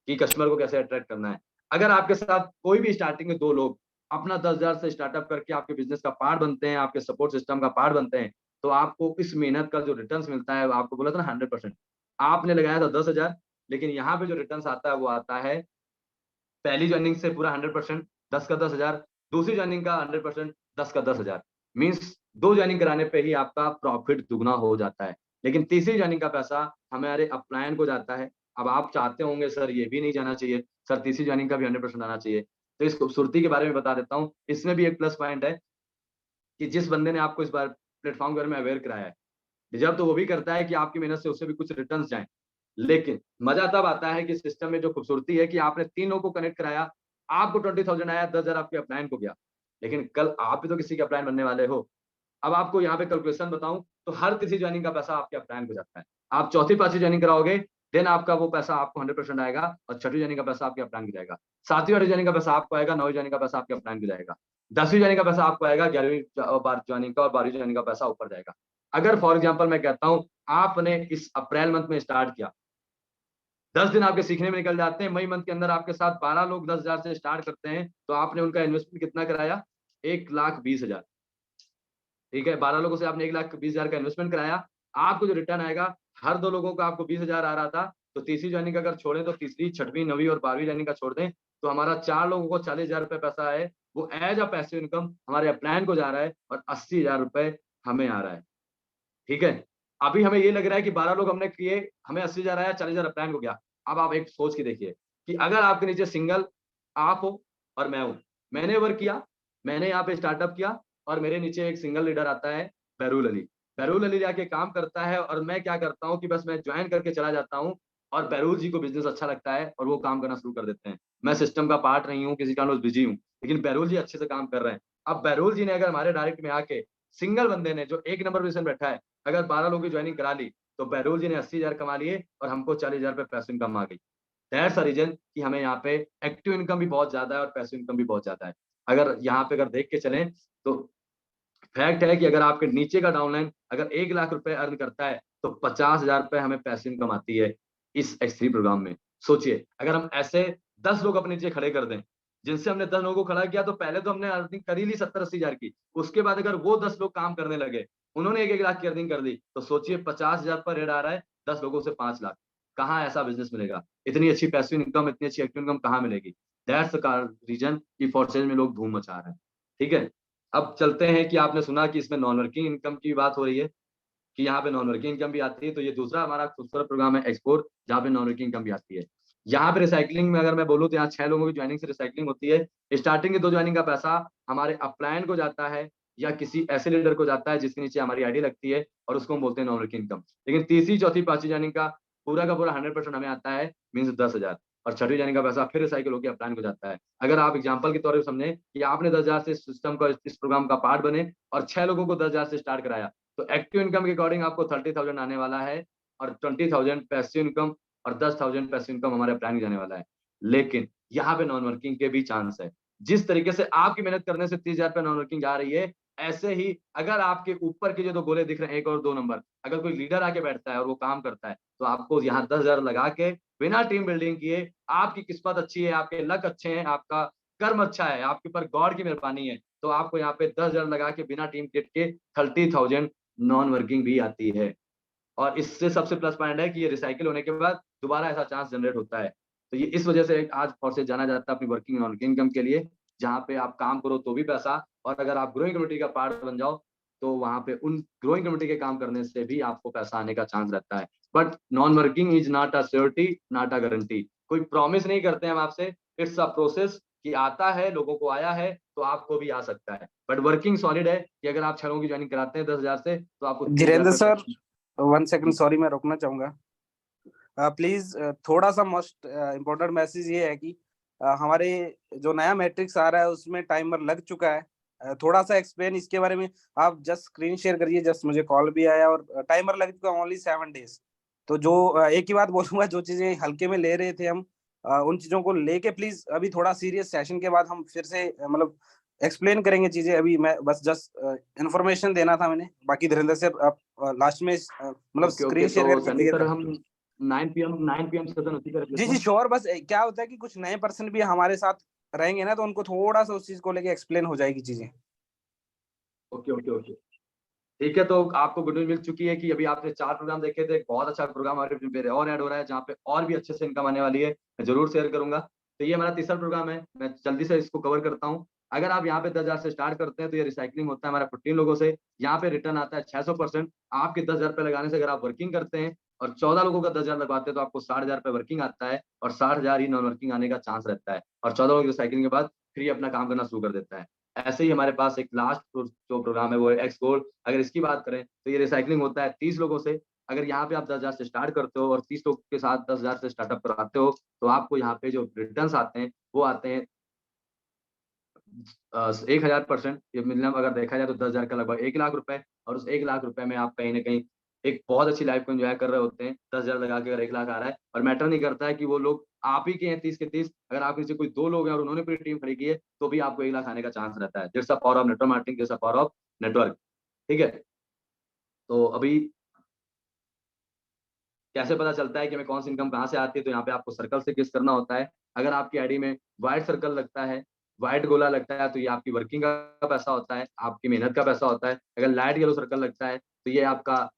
कि कस्टमर को कैसे अट्रैक्ट करना है। अगर आपके साथ कोई भी स्टार्टिंग में 2 लोग अपना 10,000 से स्टार्टअप करके आपके बिज़नेस का पार्ट बनते हैं, आपके सपोर्ट सिस्टम का पार्ट बनते हैं, तो आपको इस मेहनत का जो रिटर्न्स मिलता है, वो आपको बोला था ना 100%। आपने लगाया था 10,000, लेकिन यहाँ पे जो रिटर्न्स आता है, वो आता है पहली जॉइनिंग से पूरा 100%, 10 का 10,000, दूसरी जॉइनिंग का 100%, 10 का 10,000। मीन्स 2 जॉइनिंग कराने पे ही आपका प्रॉफिट दुगना हो जाता है। लेकिन तीसरी जॉइनिंग का पैसा हमारे अपलायन को जाता है। अब आप चाहते होंगे सर ये भी नहीं जाना चाहिए, सर तीसरी जॉइनिंग का भी 100% आना चाहिए। तो इस खूबसूरती के बारे में बता देता हूँ। इसमें भी एक प्लस पॉइंट है कि जिस बंदे ने आपको इस बार प्लेटफ़ॉर्म के बारे में अवेयर कराया है, डिज़र्व तो वो भी करता है कि आपकी मेहनत से उसे भी कुछ रिटर्न्स जाएँ। लेकिन मज़ा तब आता है कि सिस्टम में जो खूबसूरती है कि आपने 3 लोगों को कनेक्ट कराया, आपको 20,000 आया, 10,000 आपके अपलायन को गया। लेकिन कल आप भी तो किसी के अपलायन बनने वाले हो। अब आपको यहाँ पे कैलकुलेशन बताऊँ, तो हर तीसरी जॉइनिंग का पैसा आपके अपलायन को जाता है। आप चौथी, 5वीं जॉइनिंग कराओगे, देन आपका वो पैसा आपको 100% आएगा और छठी जॉइनिंग का पैसा आपके अपलायन को जाएगा। 7वीं, 8वीं जॉइनिंग का पैसा आपको आएगा, 9वीं जॉइनिंग का पैसा आपके अपलायन को जाएगा। 10वीं जॉइनिंग का पैसा आपको आएगा, 11वीं बार जॉइनिंग का और 12वीं जॉइनिंग का पैसा ऊपर जाएगा। अगर फॉर एग्ज़ाम्पल मैं कहता हूँ, आपने इस अप्रैल मंथ में स्टार्ट किया, 10 दिन आपके सीखने में निकल जाते हैं, मई मंथ के अंदर आपके साथ 12 लोग 10,000 से स्टार्ट करते हैं, तो आपने उनका इन्वेस्टमेंट कितना कराया? 1,20,000। ठीक है, 12 लोगों से आपने 1,20,000 का इन्वेस्टमेंट कराया, आपको जो रिटर्न आएगा, हर 2 लोगों का आपको 20,000 आ रहा था, तो तीसरी जॉइनिंग का अगर छोड़ें तो तीसरी, छठवीं, 9वीं और 12वीं जॉइनिंग का छोड़ दें, तो हमारा 4 लोगों को 40,000 रुपए पैसा है, वो एज़ अ पैसिव इनकम हमारे अपलायन को जा रहा है और 80,000 रुपए हमें आ रहा है। ठीक है? अभी हमें ये लग रहा है कि 12 लोग हमने किए, हमें 80,000 आया, 40,000 अपलायन को गया। अब आप एक सोच के देखिए कि अगर आपके नीचे सिंगल आप हो और मैं हूँ, मैंने वर्क किया, मैंने यहाँ पे स्टार्टअप किया और मेरे नीचे एक सिंगल लीडर आता है, बेहरुल अली। बेहरुल अली जाके काम करता है और मैं क्या करता हूँ कि बस मैं जॉइन करके चला जाता हूँ और बेहरुल जी को बिज़नेस अच्छा लगता है और वो काम करना शुरू कर देते हैं। मैं सिस्टम का पार्ट नहीं हूँ, किसी कारणवश बिज़ी हूँ, लेकिन बेहरुल जी अच्छे से काम कर रहे हैं। अब बेहरुल जी ने अगर हमारे डायरेक्ट में आके सिंगल बंदे ने जो 1 नंबर पोज़ीशन बैठा है, अगर 12 लोगों की जॉइनिंग करा ली, तो बेहरुल जी ने 80,000 कमा लिए और हमको 40,000 रुपए पैसिव इनकम आ गई। दैट्स द रीज़न कि हमें यहाँ पे एक्टिव इनकम भी बहुत ज़्यादा है और पैसिव इनकम भी बहुत ज़्यादा है। अगर यहाँ पे अगर देख के चलें, तो फैक्ट है कि अगर आपके नीचे का डाउनलाइन अगर 1 लाख रुपए अर्न करता है, तो 50,000 रुपए हमें पैसिव इनकम आती है इस एक्स3 प्रोग्राम में। सोचिए, अगर हम ऐसे 10 लोग अपने नीचे खड़े कर दें, जिनसे हमने 10 लोगों को खड़ा किया, तो पहले तो हमने अर्निंग कर ही ली 70-80,000 की। उसके बाद अगर वो 10 लोग काम करने लगे, उन्होंने 1-1 लाख की अर्निंग कर दी, तो सोचिए 50,000 पर रेट आ रहा है, 10 लोगों से 5 लाख। कहाँ ऐसा बिज़नेस मिलेगा? इतनी अच्छी पैसिव इनकम, इतनी अच्छी एक्टिव इनकम कहाँ मिलेगी? दैट्स द रीज़न कि फॉरेक्स में लोग धूम मचा रहे हैं। ठीक है? अब चलते हैं कि आपने सुना कि इसमें नॉन वर्किंग इनकम की बात हो रही है, कि यहाँ पे नॉन वर्किंग इनकम भी आती है, तो ये दूसरा हमारा खूबसूरत प्रोग्राम है एक्सप्लोर, जहाँ पे नॉन वर्किंग इनकम भी आती है। यहाँ पे रिसाइकलिंग में अगर मैं बोलूँ तो यहाँ 6 लोगों की ज्वाइनिंग से रिसाइकलिंग होती है। स्टार्टिंग के 2 ज्वाइनिंग का पैसा हमारे अपलायन को जाता है या किसी ऐसे लीडर को जाता है जिसके नीचे हमारी आईडी लगती है, और उसको हम बोलते हैं नॉन वर्किंग इनकम। लेकिन तीसरी, चौथी, पांचवी ज्वाइनिंग का पूरा 100% हमें आता है, मीन्स 10,000। और छठी ज्वाइनिंग का पैसा फिर रिसाइकिल होकर अपलायन को जाता है। अगर आप एग्जाम्पल के तौर पर समझे कि आपने 10,000 से सिस्टम का, इस प्रोग्राम का पार्ट बने और 6 लोगों को 10,000 से स्टार्ट कराया, तो एक्टिव इनकम के अकॉर्डिंग आपको 30,000 आने वाला है, और 20,000 पैसिव इनकम और 10,000 पैसिव इनकम हमारे प्लान में जाने वाला है। लेकिन यहाँ पे नॉन वर्किंग के भी चांस है। जिस तरीके से आपकी मेहनत करने से 30,000 पे नॉन वर्किंग जा रही है, ऐसे ही अगर आपके ऊपर के जो 2 गोले दिख रहे हैं, 1 और 2 नंबर, अगर कोई लीडर आके बैठता है और वो काम करता है, तो आपको यहाँ 10,000 लगा के बिना टीम बिल्डिंग किए, आपकी किस्मत अच्छी है, आपके लक अच्छे हैं, आपका कर्म अच्छा है, आपके ऊपर गॉड की मेहरबानी है, तो आपको यहाँ पे 10,000 लगा के बिना टीम किट के 30,000 नॉन वर्किंग भी आती है। और इससे सबसे प्लस पॉइंट है कि ये रिसाइकिल होने के बाद दोबारा ऐसा चांस जनरेट होता है। तो ये इस वजह से आज फोर्सेस जाना जाता है अपनी वर्किंग नॉन वर्किंग इनकम के लिए, जहाँ पे आप काम करो तो भी पैसा, और अगर आप ग्रोइंग कम्युनिटी का पार्ट बन जाओ, तो वहाँ पे उन ग्रोइंग कम्युनिटी के काम करने से भी आपको पैसा आने का चांस रहता है। But non working is not a surety, not a guarantee. कोई प्रॉमिस नहीं करते हैं हम आपसे, इट्स अ प्रोसेस कि आता है, लोगों को आया है, तो आपको भी आ सकता है। बट वर्किंग सॉलिड है कि अगर आप 6 लोगों की ज्वाइनिंग कराते हैं 10,000 से, तो आपको 30,000 धीरेन्द्र पे सर, 1 सेकंड, सॉरी, मैं रोकना चाहूंगा। प्लीज, थोड़ा सा मोस्ट इम्पोर्टेंट मैसेज ये है कि हमारे जो नया मैट्रिक्स आ रहा है उसमें टाइमर लग चुका है। थोड़ा सा एक्सप्लेन इसके बारे में आप जस्ट स्क्रीन शेयर करिए। जस्ट मुझे कॉल भी आया और टाइमर लग चुका, ओनली 7 डेज। तो जो एक ही बात बोलूंगा, जो चीजें हल्के में ले रहे थे हम, उन चीजों को लेके प्लीज अभी थोड़ा सीरियस सेशन के बाद हम फिर से मतलब एक्सप्लेन करेंगे चीजें। अभी मैं बस जस्ट इन्फॉर्मेशन देना था मैंने। बाकी धीरेन्द्र सर, आप लास्ट में मतलब ओके स्क्रीन ओके, शेयर तो करके सनी दिए सर थे। हम 9 PM सेशन उसी का रख जी लेते जी हैं। श्योर। बस क्या होता है कि कुछ नए पर्सन भी हमारे साथ रहेंगे ना, तो उनको थोड़ा सा उस चीज को लेके एक्सप्लेन हो जाएगी चीजें। ओके ओके ओके, ठीक है। तो आपको गुड न्यूज मिल चुकी है कि अभी आपने 4 प्रोग्राम देखे थे, एक बहुत अच्छा प्रोग्राम हमारे टीम पे और ऐड हो रहा है, जहाँ पे और भी अच्छे से इनकम आने वाली है, मैं जरूर शेयर करूंगा। तो ये हमारा तीसरा प्रोग्राम है, मैं जल्दी से इसको कवर करता हूँ। अगर आप यहाँ पे 10,000 से स्टार्ट करते हैं, तो ये रिसाइकलिंग होता है हमारा 15 लोगों से, यहाँ पे रिटर्न आता है 600%। आपके 10,000 रुपये लगाने से अगर आप वर्किंग करते हैं और 14 लोगों का 10,000 लगवाते हैं, तो आपको 60,000 रुपये वर्किंग आता है, और 60,000 ही नॉन वर्किंग आने का चांस रहता है, और 14 लोगों की रिसाइकलिंग के बाद फिर ये अपना काम करना शुरू कर देता है। ऐसे ही हमारे पास एक लास्ट जो प्रोग्राम है वो है एक्स गोल्ड। अगर इसकी बात करें तो ये रिसाइकलिंग होता है 30 लोगों से। अगर यहाँ पे आप 10,000 से स्टार्ट करते हो और 30 लोग के साथ 10,000 से स्टार्टअप कराते हो, तो आपको यहाँ पे जो रिटर्न्स आते हैं वो आते हैं 1,000%। ये मिनिमम अगर देखा जाए तो 10,000 का लगभग 1,00,000 रुपए, और उस 1,00,000 रुपए में आप कहीं ना कहीं एक बहुत अच्छी लाइफ को एंजॉय कर रहे होते हैं। 10,000 लगा के अगर 1,00,000 आ रहा है, और मैटर नहीं करता है कि वो लोग आप ही के हैं 30 के 30, अगर आप नीचे कोई 2 लोग हैं और उन्होंने पूरी टीम खड़ी की है, तो भी आपको 1,00,000 आने का चांस रहता है। That's the power of network marketing, that's the power of network. ठीक है, तो अभी कैसे पता चलता है कि हमें कौन सी इनकम कहाँ से आती है, तो यहाँ पे आपको सर्कल से किस करना होता है। अगर आपकी आईडी में व्हाइट सर्कल लगता है, व्हाइट गोला लगता है, तो ये आपकी वर्किंग का पैसा होता है, आपकी मेहनत का पैसा होता है। अगर लाइट येलो सर्कल लगता है, तो ये आपका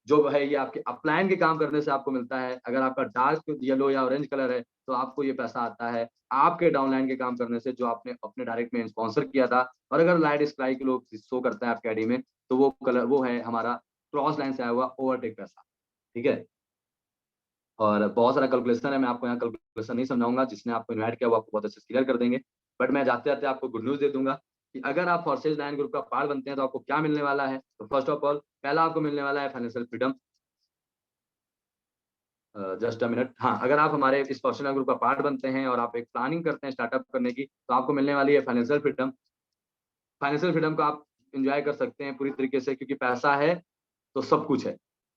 जो है, ये आपके अपलाइन के काम करने से आपको मिलता है। अगर आपका डार्क येलो या ऑरेंज कलर है, तो आपको ये पैसा आता है आपके डाउनलाइन के काम करने से, जो आपने अपने डायरेक्ट में स्पॉन्सर किया था। और अगर लाइट स्काई के लोग शो करता है आपके आईडी में, तो वो कलर वो है हमारा क्रॉस लाइन से आया हुआ ओवरटेक पैसा। ठीक है, और बहुत सारा कैलकुलेशन है, मैं आपको यहाँ कैलकुलेशन नहीं समझाऊंगा, जिसने आपको इन्वाइट किया वो आपको बहुत अच्छे से क्लियर कर देंगे। बट मैं जाते जाते आपको गुड न्यूज दे दूंगा कि अगर आप फोर्सेज 9 ग्रुप का पार्ट बनते हैं, तो आपको क्या मिलने वाला है। तो फर्स्ट ऑफ ऑल, पहला आपको मिलने वाला है financial freedom. Just a minute, हाँ, अगर आप हमारे इस पर्सनल ग्रुप का पार्ट बनते हैं और आप एक प्लानिंग करते हैं स्टार्टअप करने की, तो आपको मिलने वाली है फाइनेंशियल फ्रीडम। फाइनेंशियल फ्रीडम को आप एंजॉय कर सकते हैं पूरी तरीके से, क्योंकि पैसा है तो सब कुछ है।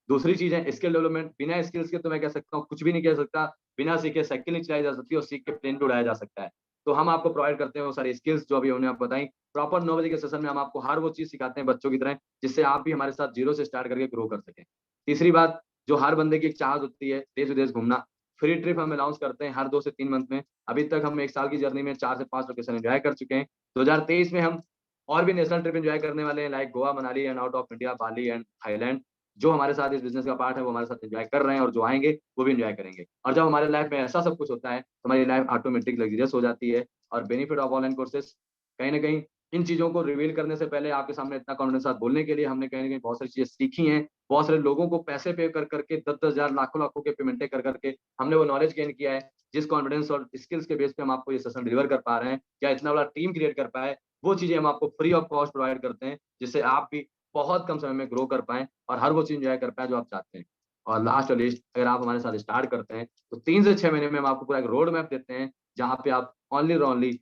दूसरी चीज है स्किल डेवलपमेंट। बिना स्किल्स के तो मैं कह सकता हूँ कुछ भी नहीं कह सकता। बिना सीखे साइकिल नहीं चलाई जा सकती, और सीख के प्लेन भी उड़ाया जा सकता है। तो हम आपको प्रोवाइड करते हैं वो सारी स्किल्स जो अभी उन्होंने आप बताई। प्रॉपर 9 बजे के सेशन में हम आपको हर वो चीज सिखाते हैं बच्चों की तरह, जिससे आप भी हमारे साथ जीरो से स्टार्ट करके ग्रो कर सकें। तीसरी बात, जो हर बंदे की एक चाहत होती है, देश विदेश घूमना। फ्री ट्रिप हम अनाउंस करते हैं हर 2 से 3 मंथ में। अभी तक हम 1 साल की जर्नी में 4 से 5 लोकेशन एंजॉय कर चुके हैं। 2023 में हम और भी नेशनल ट्रिप एंजॉय करने वाले हैं, like Goa, Manali and out of India, Bali and Thailand. जो हमारे साथ इस बिजनेस का पार्ट है वो हमारे साथ एंजॉय कर रहे हैं, और जो आएंगे वो भी एंजॉय करेंगे। और जब हमारे लाइफ में ऐसा सब कुछ होता है, तो हमारी लाइफ ऑटोमेटिक लग्जरियस हो जाती है। और बेनिफिट ऑफ ऑनलाइन कोर्सेज, कहीं ना कहीं इन चीज़ों को रिवील करने से पहले आपके सामने इतना कॉन्फिडेंस के साथ बोलने के लिए हमने कहीं न कहीं बहुत सारी चीज़ें सीखी हैं। बहुत सारे लोगों को पैसे पे कर कर के 10-10 हज़ार, लाखों-लाखों के पेमेंटें कर कर के हमने वो नॉलेज गेन किया है। जिस कॉन्फिडेंस और स्किल्स के बेस पे हम आपको ये सेशन डिलीवर कर पा रहे हैं, या इतना बड़ा टीम क्रिएट कर पाए, वो चीज़ें हम आपको फ्री ऑफ कॉस्ट प्रोवाइड करते हैं, जिससे आप भी बहुत कम समय में ग्रो कर पाएँ और हर वो चीज़ एन्जॉय कर पाएँ जो आप चाहते हैं। और लास्ट और लीस्ट, अगर आप हमारे साथ स्टार्ट करते हैं, तो 3 से 6 महीने में हम आपको पूरा एक रोड मैप देते हैं, जहाँ पे आप ओनली और ओनली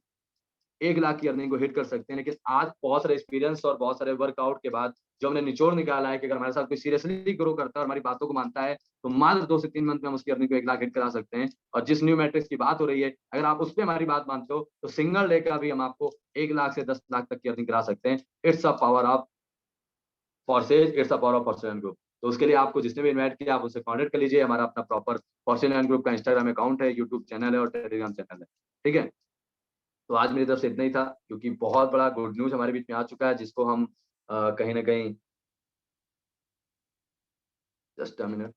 1 लाख की अर्निंग को हिट कर सकते हैं। लेकिन आज बहुत सारे एक्सपीरियंस और बहुत सारे वर्कआउट के बाद जो हमने निचोड़ निकाला है कि अगर हमारे साथ कोई सीरियसली ग्रो करता है और हमारी बातों को मानता है, तो मात्र 2 से 3 मंथ में हम उसकी अर्निंग को 1 लाख हिट करा सकते हैं। और जिस न्यू मैट्रिक्स की बात हो रही है, अगर आप उस पे हमारी बात मानते हो, तो सिंगल डे का भी हम आपको 1 लाख से 10 लाख तक की अर्निंग करा सकते हैं। It's a power of Forsage, it's a power of Forsage group. तो उसके लिए आपको जिसने भी इनवाइट किया, आप उससे कॉन्टैक्ट कर लीजिए। हमारा अपना प्रॉपर फॉर्सेज ग्रुप का इंस्टाग्राम अकाउंट है, यूट्यूब चैनल है और टेलीग्राम चैनल है। ठीक है? तो आज मेरी तरफ से इतना ही था, क्योंकि बहुत बड़ा गुड न्यूज़ हमारे बीच में आ चुका है, जिसको हम कहीं न कहीं, जस्ट अ मिनट।